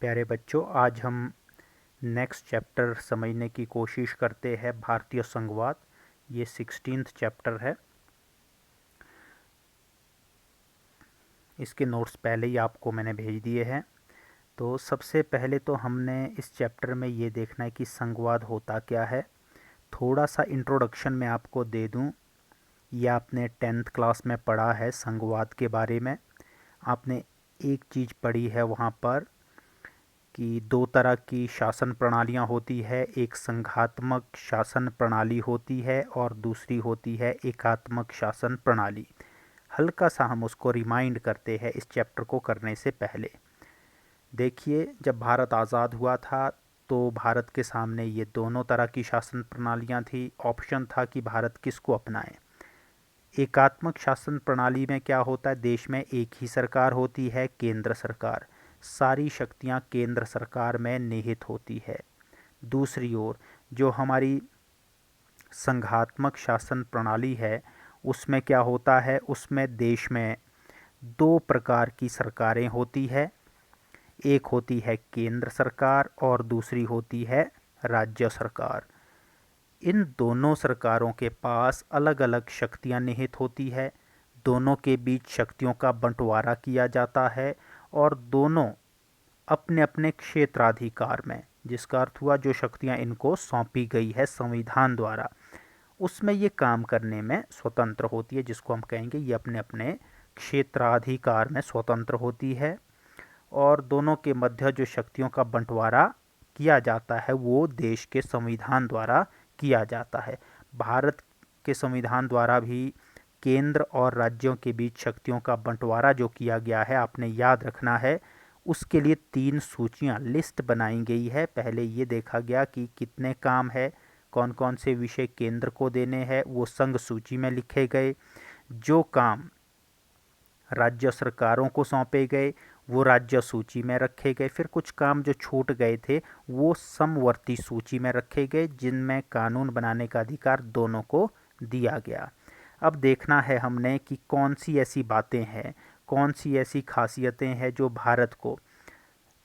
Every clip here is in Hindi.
प्यारे बच्चों, आज हम नेक्स्ट चैप्टर समझने की कोशिश करते हैं। भारतीय संघवाद, ये 16th चैप्टर है। इसके नोट्स पहले ही आपको मैंने भेज दिए हैं। तो सबसे पहले तो हमने इस चैप्टर में ये देखना है कि संघवाद होता क्या है। थोड़ा सा इंट्रोडक्शन मैं आपको दे दूं। ये आपने 10th क्लास में पढ़ा है संघवाद के बारे में। आपने एक चीज़ पढ़ी है वहाँ पर कि दो तरह की शासन प्रणालियाँ होती है। एक संघात्मक शासन प्रणाली होती है और दूसरी होती है एकात्मक शासन प्रणाली। हल्का सा हम उसको रिमाइंड करते हैं इस चैप्टर को करने से पहले। देखिए, जब भारत आज़ाद हुआ था तो भारत के सामने ये दोनों तरह की शासन प्रणालियाँ थी। ऑप्शन था कि भारत किसको अपनाए। एकात्मक शासन प्रणाली में क्या होता है, देश में एक ही सरकार होती है, केंद्र सरकार। सारी शक्तियां केंद्र सरकार में निहित होती है। दूसरी ओर जो हमारी संघात्मक शासन प्रणाली है उसमें क्या होता है, उसमें देश में दो प्रकार की सरकारें होती है। एक होती है केंद्र सरकार और दूसरी होती है राज्य सरकार। इन दोनों सरकारों के पास अलग अलग शक्तियां निहित होती है। दोनों के बीच शक्तियों का बंटवारा किया जाता है और दोनों अपने अपने क्षेत्राधिकार में, जिसका अर्थ हुआ जो शक्तियां इनको सौंपी गई है संविधान द्वारा, उसमें ये काम करने में स्वतंत्र होती है। जिसको हम कहेंगे ये अपने अपने क्षेत्राधिकार में स्वतंत्र होती है। और दोनों के मध्य जो शक्तियों का बंटवारा किया जाता है वो देश के संविधान द्वारा किया जाता है। भारत के संविधान द्वारा भी केंद्र और राज्यों के बीच शक्तियों का बंटवारा जो किया गया है, आपने याद रखना है। उसके लिए 3 सूचियां, लिस्ट बनाई गई है। पहले ये देखा गया कि कितने काम है, कौन कौन से विषय केंद्र को देने हैं, वो संघ सूची में लिखे गए। जो काम राज्य सरकारों को सौंपे गए वो राज्य सूची में रखे गए। फिर कुछ काम जो छूट गए थे वो समवर्ती सूची में रखे गए, जिनमें कानून बनाने का अधिकार दोनों को दिया गया। अब देखना है हमने कि कौन सी ऐसी बातें हैं, कौन सी ऐसी खासियतें हैं जो भारत को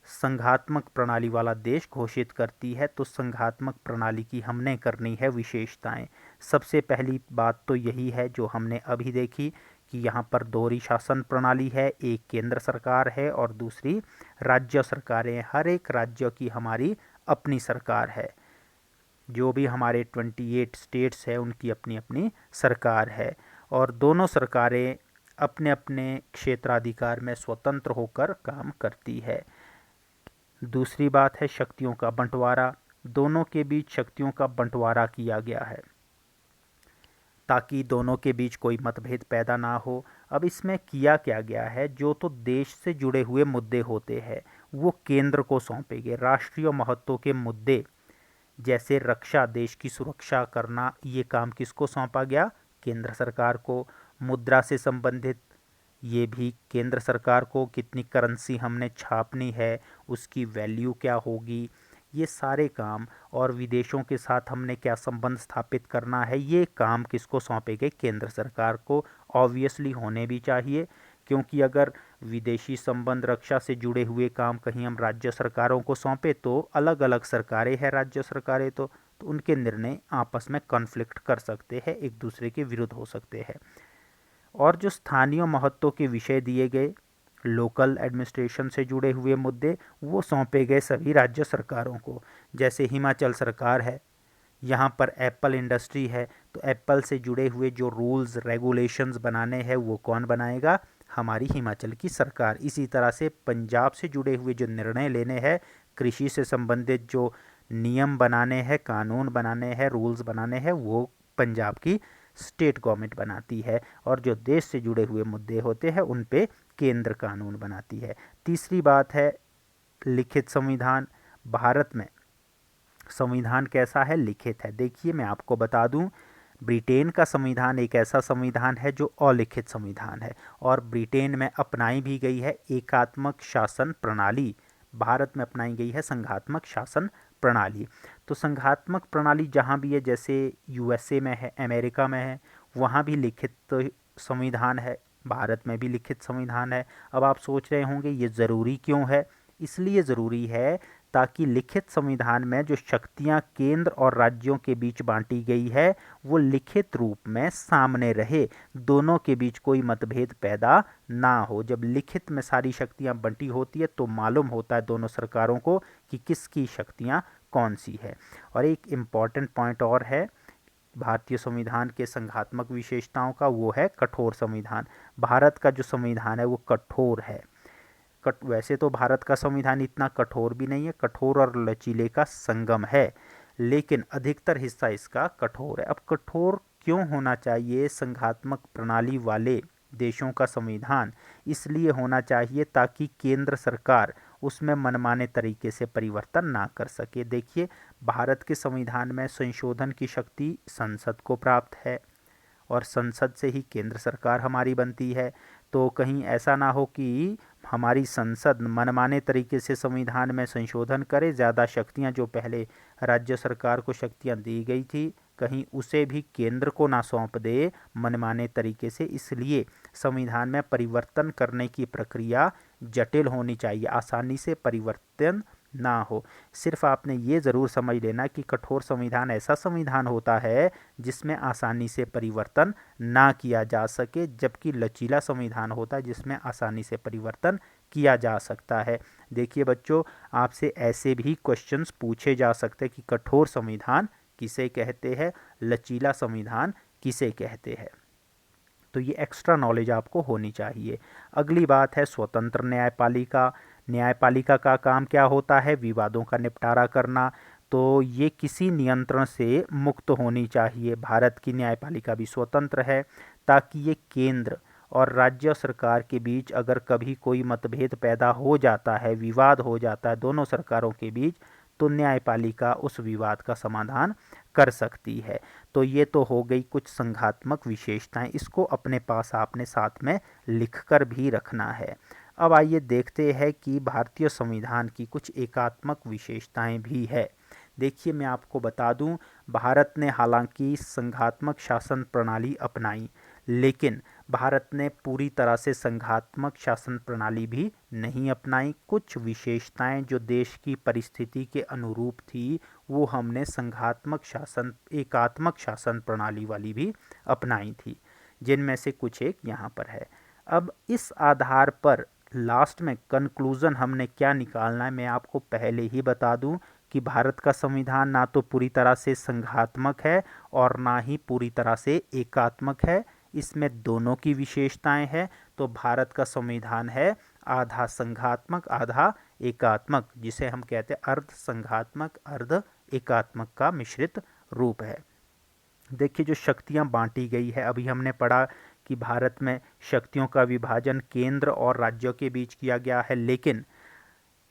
संघात्मक प्रणाली वाला देश घोषित करती है। तो संघात्मक प्रणाली की हमने करनी है विशेषताएं। सबसे पहली बात तो यही है जो हमने अभी देखी कि यहाँ पर दोहरी शासन प्रणाली है। एक केंद्र सरकार है और दूसरी राज्य सरकारें। हर एक राज्य की हमारी अपनी सरकार है। जो भी हमारे 28 स्टेट्स है उनकी अपनी अपनी सरकार है और दोनों सरकारें अपने अपने क्षेत्राधिकार में स्वतंत्र होकर काम करती है। दूसरी बात है शक्तियों का बंटवारा। दोनों के बीच शक्तियों का बंटवारा किया गया है ताकि दोनों के बीच कोई मतभेद पैदा ना हो। अब इसमें किया क्या गया है, जो तो देश से जुड़े हुए मुद्दे होते हैं वो केंद्र को सौंपे गए। राष्ट्रीय महत्व के मुद्दे जैसे रक्षा, देश की सुरक्षा करना, ये काम किसको सौंपा गया, केंद्र सरकार को। मुद्रा से संबंधित ये भी केंद्र सरकार को, कितनी करेंसी हमने छापनी है, उसकी वैल्यू क्या होगी, ये सारे काम, और विदेशों के साथ हमने क्या संबंध स्थापित करना है, ये काम किसको सौंपे गए, केंद्र सरकार को। ऑब्वियसली होने भी चाहिए, क्योंकि अगर विदेशी संबंध, रक्षा से जुड़े हुए काम कहीं हम राज्य सरकारों को सौंपे तो अलग अलग सरकारें हैं राज्य सरकारें, तो उनके निर्णय आपस में कॉन्फ्लिक्ट कर सकते हैं, एक दूसरे के विरुद्ध हो सकते हैं। और जो स्थानीय महत्व के विषय दिए गए, लोकल एडमिनिस्ट्रेशन से जुड़े हुए मुद्दे, वो सौंपे गए सभी राज्य सरकारों को। जैसे हिमाचल सरकार है, यहाँ पर एप्पल इंडस्ट्री है, तो एप्पल से जुड़े हुए जो रूल्स रेगुलेशंस बनाने हैं वो कौन बनाएगा, हमारी हिमाचल की सरकार। इसी तरह से पंजाब से जुड़े हुए जो निर्णय लेने हैं, कृषि से संबंधित जो नियम बनाने हैं, कानून बनाने हैं, रूल्स बनाने हैं, वो पंजाब की स्टेट गवर्नमेंट बनाती है। और जो देश से जुड़े हुए मुद्दे होते हैं उन पे केंद्र कानून बनाती है। तीसरी बात है लिखित संविधान। भारत में संविधान कैसा है, लिखित है। देखिए मैं आपको बता दूं, ब्रिटेन का संविधान एक ऐसा संविधान है जो अलिखित संविधान है और ब्रिटेन में अपनाई भी गई है एकात्मक शासन प्रणाली। भारत में अपनाई गई है संघात्मक शासन प्रणाली। तो संघात्मक प्रणाली जहाँ भी है, जैसे यूएसए में है, अमेरिका में है, वहाँ भी लिखित संविधान है। भारत में भी लिखित संविधान है। अब आप सोच रहे होंगे ये ज़रूरी क्यों है, इसलिए ज़रूरी है ताकि लिखित संविधान में जो शक्तियां केंद्र और राज्यों के बीच बांटी गई है वो लिखित रूप में सामने रहे, दोनों के बीच कोई मतभेद पैदा ना हो। जब लिखित में सारी शक्तियां बंटी होती है तो मालूम होता है दोनों सरकारों को कि किसकी शक्तियां कौन सी है। और एक इम्पॉर्टेंट पॉइंट और है भारतीय संविधान के संघात्मक विशेषताओं का, वो है कठोर संविधान। भारत का जो संविधान है वो कठोर है। वैसे तो भारत का संविधान इतना कठोर भी नहीं है, कठोर और लचीले का संगम है, लेकिन अधिकतर हिस्सा इसका कठोर है। अब कठोर क्यों होना चाहिए संघात्मक प्रणाली वाले देशों का संविधान? इसलिए होना चाहिए ताकि केंद्र सरकार उसमें मनमाने तरीके से परिवर्तन ना कर सके। देखिए, भारत के संविधान में संशोधन की शक्ति संसद को प्राप्त है और संसद से ही केंद्र सरकार हमारी बनती है। तो कहीं ऐसा ना हो कि हमारी संसद मनमाने तरीके से संविधान में संशोधन करे, ज़्यादा शक्तियां जो पहले राज्य सरकार को शक्तियां दी गई थी कहीं उसे भी केंद्र को ना सौंप दे मनमाने तरीके से। इसलिए संविधान में परिवर्तन करने की प्रक्रिया जटिल होनी चाहिए, आसानी से परिवर्तन ना हो। सिर्फ आपने ये ज़रूर समझ लेना कि कठोर संविधान ऐसा संविधान होता है जिसमें आसानी से परिवर्तन ना किया जा सके, जबकि लचीला संविधान होता है जिसमें आसानी से परिवर्तन किया जा सकता है। देखिए बच्चों, आपसे ऐसे भी क्वेश्चंस पूछे जा सकते हैं कि कठोर संविधान किसे कहते हैं, लचीला संविधान किसे कहते हैं। तो ये एक्स्ट्रा नॉलेज आपको होनी चाहिए। अगली बात है स्वतंत्र न्यायपालिका। न्यायपालिका का काम क्या होता है? विवादों का निपटारा करना। तो ये किसी नियंत्रण से मुक्त होनी चाहिए। भारत की न्यायपालिका भी स्वतंत्र है ताकि ये केंद्र और राज्य सरकार के बीच अगर कभी कोई मतभेद पैदा हो जाता है, विवाद हो जाता है दोनों सरकारों के बीच, तो न्यायपालिका उस विवाद का समाधान कर सकती है। तो ये तो हो गई कुछ संघात्मक विशेषताएं, इसको अपने पास आपने साथ में लिखकर भी रखना है। अब आइए देखते हैं कि भारतीय संविधान की कुछ एकात्मक विशेषताएं भी है। देखिए, मैं आपको बता दूं, भारत ने हालांकि संघात्मक शासन प्रणाली अपनाई, लेकिन भारत ने पूरी तरह से संघात्मक शासन प्रणाली भी नहीं अपनाई। कुछ विशेषताएं जो देश की परिस्थिति के अनुरूप थी वो हमने संघात्मक शासन, एकात्मक शासन प्रणाली वाली भी अपनाई थी, जिनमें से कुछ एक यहाँ पर है। अब इस आधार पर लास्ट में कंक्लूजन हमने क्या निकालना है, मैं आपको पहले ही बता दूं कि भारत का संविधान ना तो पूरी तरह से संघात्मक है और ना ही पूरी तरह से एकात्मक है, इसमें दोनों की विशेषताएं हैं। तो भारत का संविधान है आधा संघात्मक आधा एकात्मक, जिसे हम कहते हैं अर्ध संघात्मक अर्ध एकात्मक का मिश्रित रूप है। देखिए, जो शक्तियां बांटी गई है, अभी हमने पढ़ा कि भारत में शक्तियों का विभाजन केंद्र और राज्यों के बीच किया गया है, लेकिन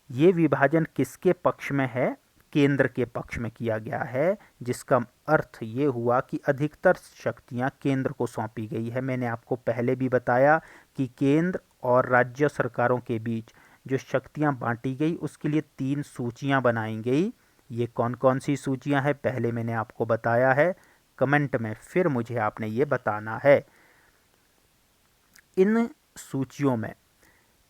ये विभाजन किसके पक्ष में है? केंद्र के पक्ष में किया गया है, जिसका अर्थ ये हुआ कि अधिकतर शक्तियां केंद्र को सौंपी गई है। मैंने आपको पहले भी बताया कि केंद्र और राज्य सरकारों के बीच जो शक्तियां बांटी गई उसके लिए 3 सूचियां बनाई गई। ये कौन कौन सी सूचियां हैं पहले मैंने आपको बताया है, कमेंट में फिर मुझे आपने ये बताना है। इन सूचियों में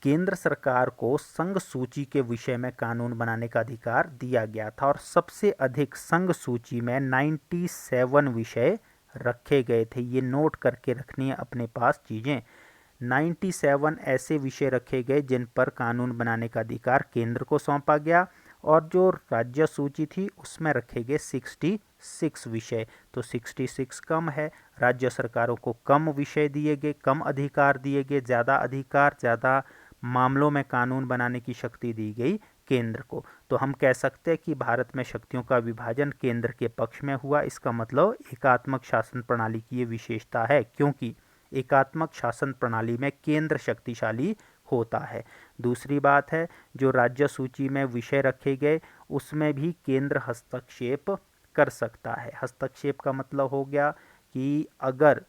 केंद्र सरकार को संघ सूची के विषय में कानून बनाने का अधिकार दिया गया था और सबसे अधिक संघ सूची में 97 विषय रखे गए थे। ये नोट करके रखनी है अपने पास चीज़ें। 97 ऐसे विषय रखे गए जिन पर कानून बनाने का अधिकार केंद्र को सौंपा गया, और जो राज्य सूची थी उसमें रखे गए 66 विषय। तो 66 कम है, राज्य सरकारों को कम विषय दिए गए, कम अधिकार दिए गए, ज़्यादा अधिकार, ज़्यादा मामलों में कानून बनाने की शक्ति दी गई केंद्र को। तो हम कह सकते हैं कि भारत में शक्तियों का विभाजन केंद्र के पक्ष में हुआ। इसका मतलब एकात्मक शासन प्रणाली की ये विशेषता है, क्योंकि एकात्मक शासन प्रणाली में केंद्र शक्तिशाली होता है। दूसरी बात है, जो राज्य सूची में विषय रखे गए उसमें भी केंद्र हस्तक्षेप कर सकता है। हस्तक्षेप का मतलब हो गया कि अगर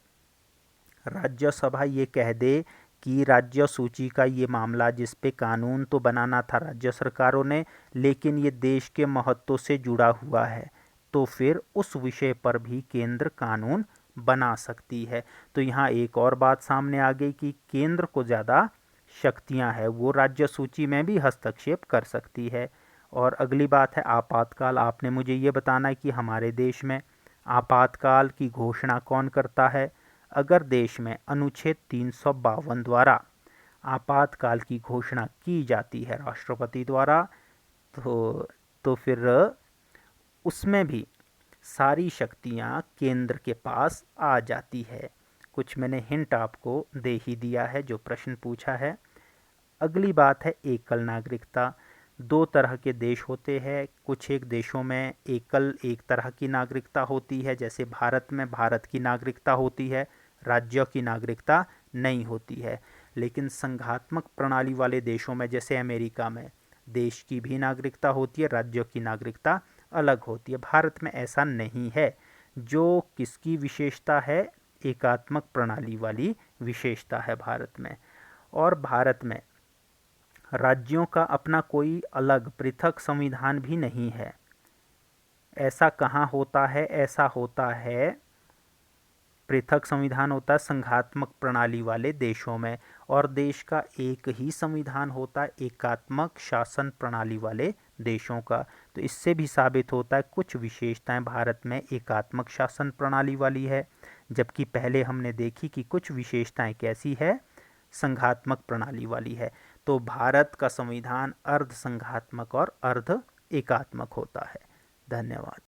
राज्यसभा ये कह दे कि राज्य सूची का ये मामला जिस पे कानून तो बनाना था राज्य सरकारों ने, लेकिन ये देश के महत्व से जुड़ा हुआ है, तो फिर उस विषय पर भी केंद्र कानून बना सकती है। तो यहाँ एक और बात सामने आ गई कि केंद्र को ज़्यादा शक्तियां हैं वो राज्य सूची में भी हस्तक्षेप कर सकती है। और अगली बात है आपातकाल। आपने मुझे ये बताना है कि हमारे देश में आपातकाल की घोषणा कौन करता है। अगर देश में अनुच्छेद 352 द्वारा आपातकाल की घोषणा की जाती है राष्ट्रपति द्वारा, तो फिर उसमें भी सारी शक्तियां केंद्र के पास आ जाती है। कुछ मैंने हिंट आपको दे ही दिया है जो प्रश्न पूछा है। अगली बात है एकल नागरिकता। दो तरह के देश होते हैं। कुछ एक देशों में एकल एक तरह की नागरिकता होती है, जैसे भारत में भारत की नागरिकता होती है, राज्यों की नागरिकता नहीं होती है। लेकिन संघात्मक प्रणाली वाले देशों में जैसे अमेरिका में देश की भी नागरिकता होती है, राज्यों की नागरिकता अलग होती है। भारत में ऐसा नहीं है। जो किसकी विशेषता है, एकात्मक प्रणाली वाली विशेषता है भारत में। और भारत में राज्यों का अपना कोई अलग पृथक संविधान भी नहीं है। ऐसा कहाँ होता है? ऐसा होता है, पृथक संविधान होता है संघात्मक प्रणाली वाले देशों में, और देश का एक ही संविधान होता है एकात्मक शासन प्रणाली वाले देशों का। तो इससे भी साबित होता है कुछ विशेषताएं भारत में एकात्मक शासन प्रणाली वाली है, जबकि पहले हमने देखी कि कुछ विशेषताएं कैसी है, संघात्मक प्रणाली वाली है। तो भारत का संविधान अर्ध संघात्मक और अर्ध एकात्मक होता है। धन्यवाद।